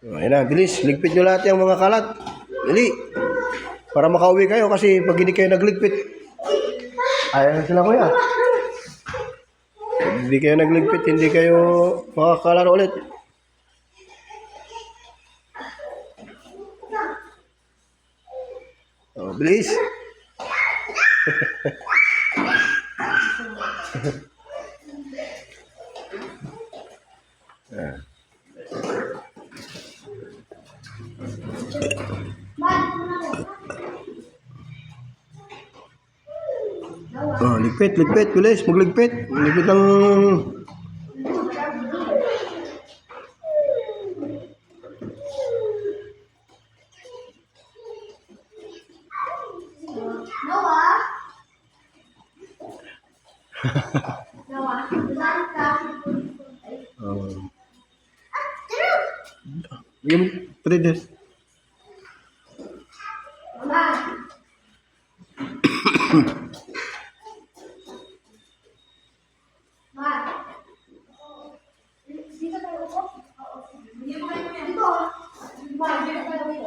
Ayun na, bilis. Ligpit nyo lahat yung mga kalat. Dali. Para makauwi kayo kasi pag hindi kayo nagligpit, ayaw na sila kuya. Pag hindi kayo nagligpit, hindi kayo makakalaro ulit. Oh, bilis. Oh, ligpit, ligpit, bilis, magligpit. Ligpit ng... Yung 3 days. Mama.